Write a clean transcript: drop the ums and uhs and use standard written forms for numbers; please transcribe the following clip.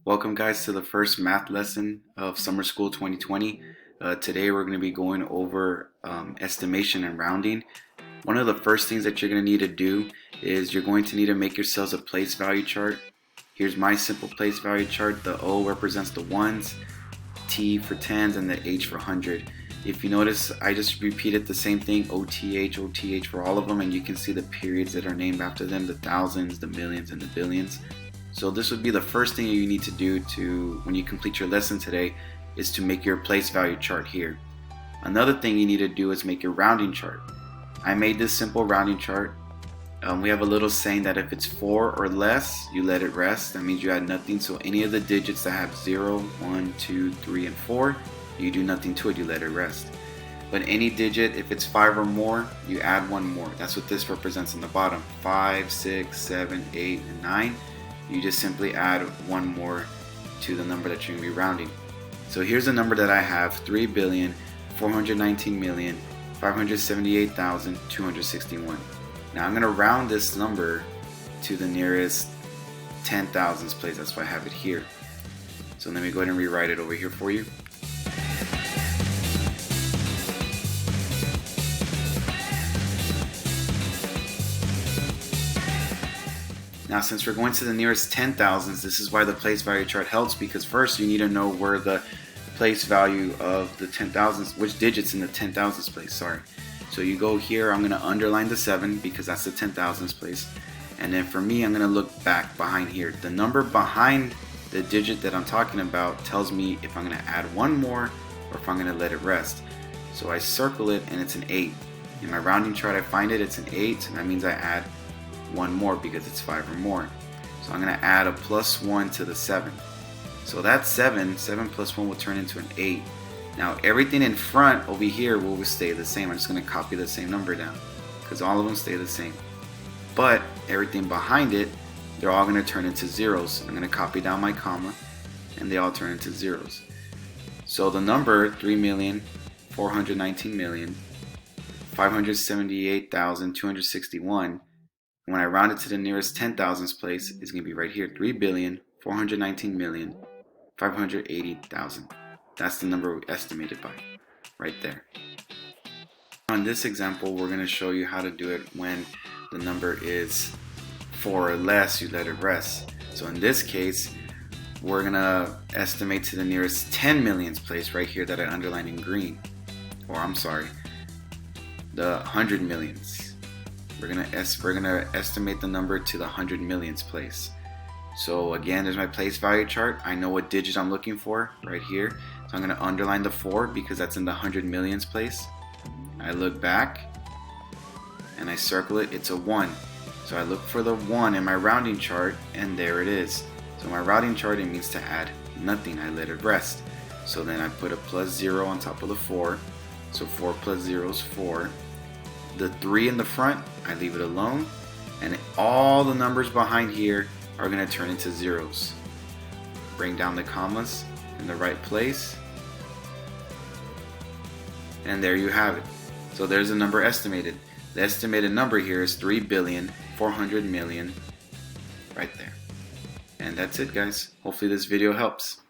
Welcome guys to the first math lesson of summer school 2020. Today we're going to be going over estimation and rounding. One of the first things that you're going to need to do is you're going to need to make yourselves a place value chart. Here's my simple place value chart. The O represents the ones, T for tens, and the H for 100. If you notice, I just repeated the same thing, OTH for all of them, and you can see the periods that are named after them, the thousands, the millions, and the billions. So this would be the first thing you need to do when you complete your lesson today, is to make your place value chart here. Another thing you need to do is make your rounding chart. I made this simple rounding chart. We have a little saying that if it's 4 or less, you let it rest. That means you add nothing. So any of the digits that have 0, 1, 2, 3, and 4, you do nothing to it, you let it rest. But any digit, if it's 5 or more, you add one more. That's what this represents on the bottom. 5, 6, 7, 8, and 9. You just simply add one more to the number that you're going to be rounding. So here's the number that I have, 3,419,578,261. Now I'm going to round this number to the nearest 10 thousandths place. That's why I have it here. So let me go ahead and rewrite it over here for you. Now since we're going to the nearest 10 thousandths, this is why the place value chart helps, because first you need to know where the place value of the 10 thousandths, which digits in the 10 thousandths place, sorry. So you go here, I'm going to underline the 7 because that's the 10 thousandths place. And then for me, I'm going to look back behind here. The number behind the digit that I'm talking about tells me if I'm going to add one more or if I'm going to let it rest. So I circle it and it's an 8. In my rounding chart I find it's an 8, and that means I add one more because it's 5 or more. So I'm going to add a plus 1 to the 7. So that's 7 plus 1 will turn into an 8. Now everything in front over here will stay the same. I'm just going to copy the same number down because all of them stay the same. But everything behind it, they're all going to turn into zeros. I'm going to copy down my comma and they all turn into zeros. So the number 3,419,578,261, when I round it to the nearest 10 thousandths place, is going to be right here, 3,419,580,000. That's the number we estimated by, right there. On this example, we're going to show you how to do it when the number is 4 or less, you let it rest. So in this case, we're going to estimate to the nearest 10 millionths place right here that I underlined in green. Or I'm sorry, the 100 millionths. We're gonna estimate the number to the 100 millionths place. So again, there's my place value chart. I know what digit I'm looking for right here. So I'm gonna underline the 4 because that's in the 100 millionths place. I look back and I circle it. It's a 1. So I look for the 1 in my rounding chart, and there it is. So my rounding chart, it means to add nothing. I let it rest. So then I put a plus 0 on top of the 4. So 4 plus 0 is 4. The 3 in the front, I leave it alone, and all the numbers behind here are going to turn into zeros. Bring down the commas in the right place, and there you have it. So there's the number estimated. The estimated number here is 3,400,000,000 right there. And that's it, guys. Hopefully this video helps.